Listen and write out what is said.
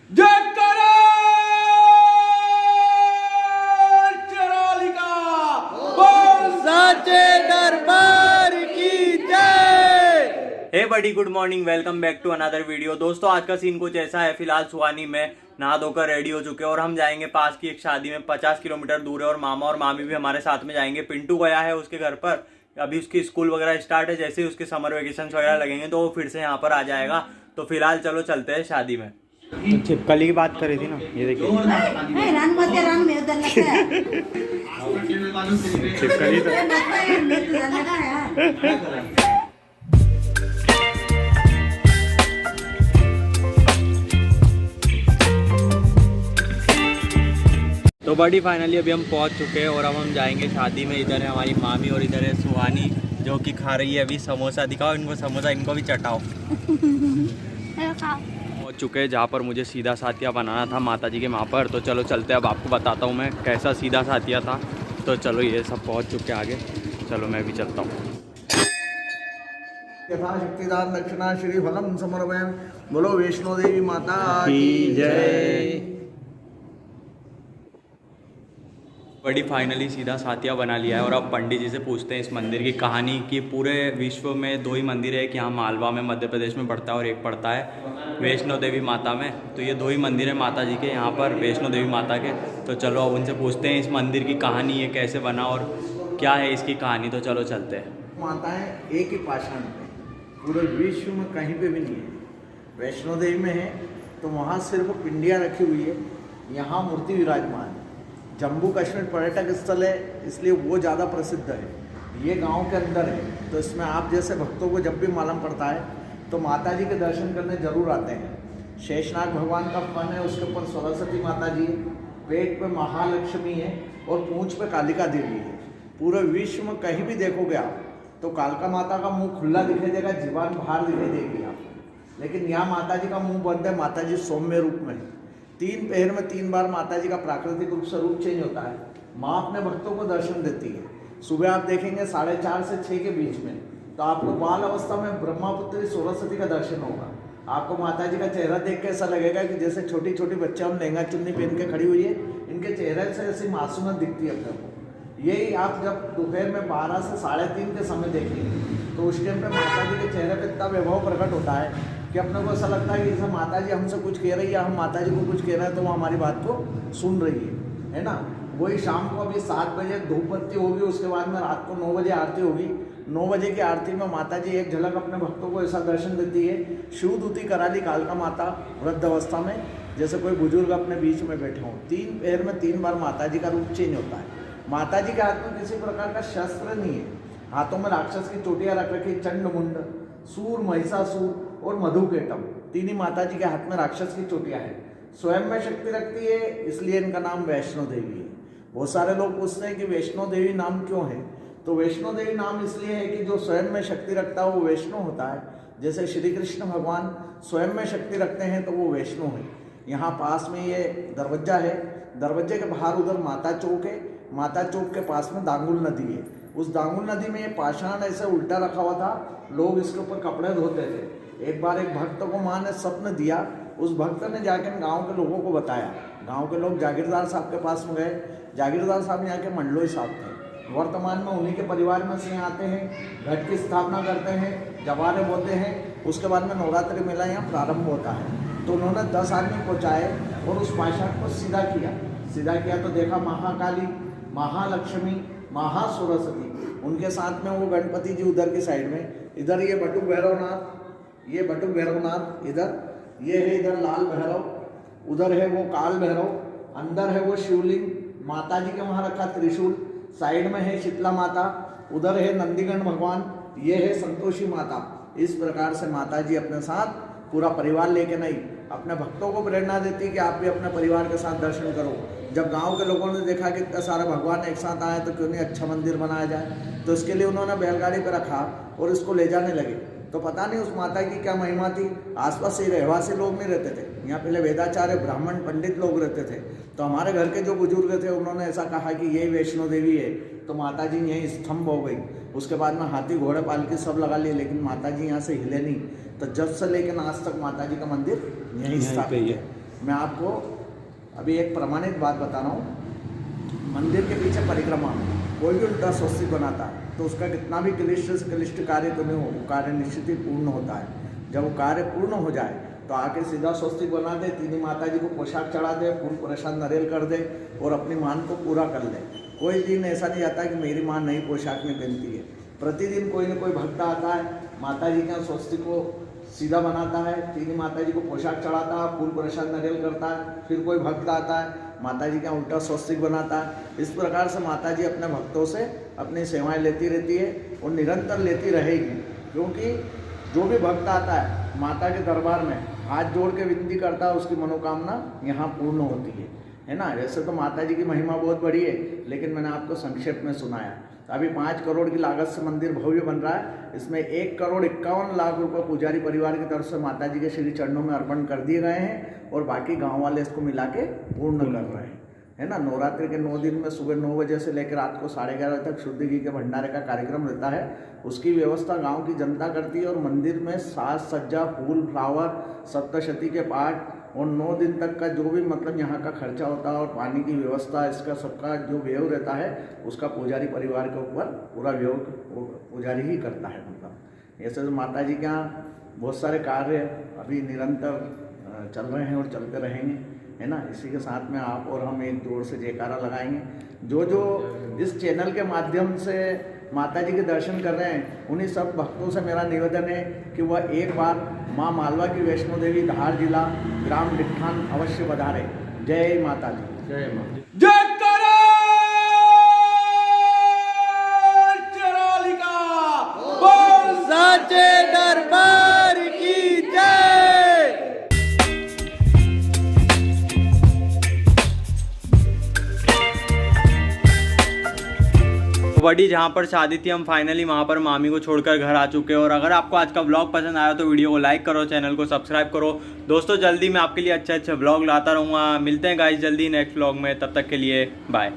Hey buddy good morning, welcome back to another video. दोस्तों आज का सीन कुछ ऐसा है। फिलहाल सुहानी में नहा धोकर रेडी हो चुके हैं और हम जाएंगे पास की एक शादी में, 50 किलोमीटर दूर है और मामा और मामी भी हमारे साथ में जाएंगे। पिंटू गया है उसके घर पर, अभी उसकी स्कूल वगैरह स्टार्ट है। जैसे ही उसके समर वेकेशन वगैरह लगेंगे तो वो फिर से यहाँ पर आ जाएगा। तो फिलहाल चलो चलते हैं शादी में। छिपकली की बात करी थी ना, ये देखिए छिपकली तो बड़ी फाइनली अभी हम पहुंच चुके हैं और अब हम जाएंगे शादी में। इधर है हमारी मामी और इधर है सुहानी जो कि खा रही है अभी समोसा। दिखाओ इनको समोसा, इनको भी चटाओ। पहुंच चुके हैं जहाँ पर मुझे सीधा साथिया बनाना था माता जी के वहाँ पर। तो चलो चलते हैं, अब आपको बताता हूँ मैं कैसा सीधा साथिया था। तो चलो ये सब पहुँच चुके आगे, चलो मैं भी चलता हूँ। यथाशक्तिदान दक्षिणा श्री फलम समर्पयामि। बोलो वैष्णो देवी माता की जय। बड़ी फाइनली सीधा साथिया बना लिया है और अब पंडित जी से पूछते हैं इस मंदिर की कहानी। कि पूरे विश्व में 2 ही मंदिर है कि यहाँ मालवा में मध्य प्रदेश में पड़ता है और एक पड़ता है वैष्णो देवी माता में। तो ये 2 ही मंदिर है माता जी के यहाँ पर, वैष्णो देवी माता के। तो चलो अब उनसे पूछते हैं इस मंदिर की कहानी, ये कैसे बना और क्या है इसकी कहानी। तो चलो चलते हैं। माताएं एक ही पाषाण पे पूरे विश्व में कहीं पे भी नहीं है। वैष्णो देवी में है तो वहाँ सिर्फ पिंडियाँ रखी हुई है, यहाँ मूर्ति विराजमान है। जम्मू कश्मीर पर्यटक स्थल है इसलिए वो ज़्यादा प्रसिद्ध है। ये गांव के अंदर है तो इसमें आप जैसे भक्तों को जब भी मालूम पड़ता है तो माता जी के दर्शन करने जरूर आते हैं। शेषनाग भगवान का फन है, उसके ऊपर सरस्वती माता जी है, पेट पे महालक्ष्मी है और पूंछ पे कालिका देवी है। पूरे विश्व में कहीं भी देखोगे आप तो कालका माता का मुंह खुला दिखाई देगा, जीवान बाहर दिखाई देगी आपको। लेकिन यहाँ माता जी का मुंह बंद है। माता जी सौम्य रूप में है। 3 पहर में 3 बार माता जी का प्राकृतिक रूप से रूप चेंज होता है। माँ अपने भक्तों को दर्शन देती है। सुबह आप देखेंगे 4:30 से 6 के बीच में तो आपको बाल अवस्था में ब्रह्मापुत्री सरस्वती का दर्शन होगा। आपको माता जी का चेहरा देख के ऐसा लगेगा कि जैसे छोटी छोटी बच्चियाँ लहंगा चुन्नी पहन के खड़ी हुई है, इनके चेहरे से ऐसी मासूमियत दिखती है अपने को। यही आप जब दोपहर में 12 से 3:30 के समय देखेंगे तो उस टाइम पे माता जी के चेहरे पर इतना वैभव प्रकट होता है कि अपने को ऐसा लगता है कि जैसे माता जी हमसे कुछ कह रही है या हम माता जी को कुछ कह रहे हैं तो वो हमारी बात को सुन रही है ना। वही शाम को अभी 7 बजे धूप बत्ती होगी, उसके बाद में रात को 9 बजे आरती होगी। 9 बजे की आरती में माता जी एक झलक अपने भक्तों को ऐसा दर्शन देती है। शिवदूती करा ली कालका माता वृद्ध अवस्था में, जैसे कोई बुजुर्ग अपने बीच में बैठे हों। 3 पैर में 3 बार माता जी का रूप चेंज होता है। माता जी के हाथ में किसी प्रकार का शस्त्र नहीं है। हाथों में राक्षस की चोटियाँ रख रखी, चंड मुंड, सूर, महिषासुर और मधुकेटम, 3 ही माता जी के हाथ में राक्षस की चोटियाँ हैं। स्वयं में शक्ति रखती है इसलिए इनका नाम वैष्णो देवी है। बहुत सारे लोग पूछते हैं कि वैष्णो देवी नाम क्यों है। तो वैष्णो देवी नाम इसलिए है कि जो स्वयं में शक्ति रखता है वो वैष्णो होता है। जैसे श्री कृष्ण भगवान स्वयं में शक्ति रखते हैं तो वो वैष्णो है। यहाँ पास में ये दरवाजा है, दरवाजे के बाहर उधर माता चौक है। माता चौक के पास में दांगुल नदी है। उस दांगुल नदी में ये पाषाण ऐसे उल्टा रखा हुआ था, लोग इसके ऊपर कपड़े धोते थे। एक बार एक भक्त को माँ ने स्वप्न दिया, उस भक्त ने जाकर गांव के लोगों को बताया। गांव के लोग जागीरदार साहब के पास में गए। जागीरदार साहब यहाँ के मंडलोई साहब थे, वर्तमान में उन्हीं के परिवार में से आते हैं, घट की स्थापना करते हैं, जवारे बोते हैं। उसके बाद में नवरात्रि मेला यहाँ प्रारंभ होता है। तो उन्होंने 10 आदमी पहुँचाए और उस पाषाण को सीधा किया तो देखा महाकाली, महालक्ष्मी, महासरस्वती, उनके साथ में वो गणपति जी उधर की साइड में। इधर ये बटुक भैरवनाथ, ये बटुक भैरवनाथ इधर, ये है इधर लाल भैरव, उधर है वो काल भैरव, अंदर है वो शिवलिंग, माता जी के वहाँ रखा त्रिशूल, साइड में है शीतला माता, उधर है नंदीगण भगवान, ये है संतोषी माता। इस प्रकार से माता जी अपने साथ पूरा परिवार लेके नहीं, अपने भक्तों को प्रेरणा देती है कि आप भी अपने परिवार के साथ दर्शन करो। जब गांव के लोगों ने देखा कि इतने सारे भगवान एक साथ आए तो क्यों नहीं अच्छा मंदिर बनाया जाए, तो इसके लिए उन्होंने बैलगाड़ी पर रखा और इसको ले जाने लगे। तो पता नहीं उस माता की क्या महिमा थी। आसपास से रहवासी लोग नहीं रहते थे, यहाँ पहले वेदाचार्य ब्राह्मण पंडित लोग रहते थे। तो हमारे घर के जो बुजुर्ग थे उन्होंने ऐसा कहा कि यही वैष्णो देवी है। तो माता जी यहीं स्तंभ हो गई। उसके बाद में हाथी घोड़े पालकी सब लगा लिए, लेकिन माता जी यहाँ से हिले नहीं। तो जब से लेकर आज तक माता जी का मंदिर यहीं स्थापित है। मैं आपको अभी एक प्रमाणित बात बता रहा हूँ। मंदिर के पीछे परिक्रमा में कोई भी उल्टा स्वस्तिक बनाता है तो उसका कितना भी क्लिष्ट से क्लिष्ट कार्य तो नहीं हो, वो कार्य निश्चित ही पूर्ण होता है। जब वो कार्य पूर्ण हो जाए तो आके सीधा स्वस्तिक बना दे, तीनी माता जी को पोशाक चढ़ा दे, फूल प्रसाद नारियल कर दे और अपनी मान को पूरा कर ले। कोई दिन ऐसा नहीं आता कि मेरी माँ नई पोशाक नहीं पहनती है। प्रतिदिन कोई ना कोई भक्त आता है, माता जी के स्वस्तिक को सीधा बनाता है, तीनी माता जी को पोशाक चढ़ाता है, फूल प्रसाद नारियल करता है। फिर कोई भक्त आता है, माता जी का उल्टा स्वस्तिक बनाता है। इस प्रकार से माता जी अपने भक्तों से अपनी सेवाएं लेती रहती है और निरंतर लेती रहेगी, क्योंकि जो भी भक्त आता है माता के दरबार में हाथ जोड़ के विनती करता है, उसकी मनोकामना यहाँ पूर्ण होती है ना। वैसे तो माता जी की महिमा बहुत बड़ी है, लेकिन मैंने आपको संक्षेप में सुनाया। अभी 5 करोड़ की लागत से मंदिर भव्य बन रहा है। इसमें 1,51,00,000 रुपये पुजारी परिवार की तरफ से माता जी के श्री चरणों में अर्पण कर दिए गए हैं और बाकी गांव वाले इसको मिला के पूर्ण कर रहे हैं, है ना। नवरात्रि के 9 दिन में सुबह 9 बजे से लेकर रात को 11:30 बजे तक शुद्ध घी के भंडारे का कार्यक्रम रहता है। उसकी व्यवस्था गांव की जनता करती है और मंदिर में साज सज्जा, फूल, फ्लावर, सप्तशती के पाठ और 9 दिन तक का जो भी मतलब यहाँ का खर्चा होता है और पानी की व्यवस्था, इसका सबका जो व्यय रहता है उसका पुजारी परिवार के ऊपर पूरा व्यय पुजारी ही करता है। मतलब ऐसे तो माता जी के यहाँ बहुत सारे कार्य अभी निरंतर चल रहे हैं और चलते रहेंगे, है ना। इसी के साथ में आप और हम एक जोर से जयकारा लगाएंगे। जो इस चैनल के माध्यम से माता जी के दर्शन कर रहे हैं, उन्हीं सब भक्तों से मेरा निवेदन है कि वह एक बार माँ मालवा की वैष्णो देवी धार जिला ग्राम डिठान अवश्य पधारे। जय माता दी। जय माता। जय करो चरालिका बोल साचे दरबार की जय। बड़ी जहाँ पर शादी थी, हम फाइनली वहाँ पर मामी को छोड़कर घर आ चुके हैं। और अगर आपको आज का व्लॉग पसंद आया तो वीडियो को लाइक करो, चैनल को सब्सक्राइब करो। दोस्तों जल्दी मैं आपके लिए अच्छे अच्छे व्लॉग लाता रहूँगा। मिलते हैं गाइस जल्दी नेक्स्ट व्लॉग में, तब तक के लिए बाय।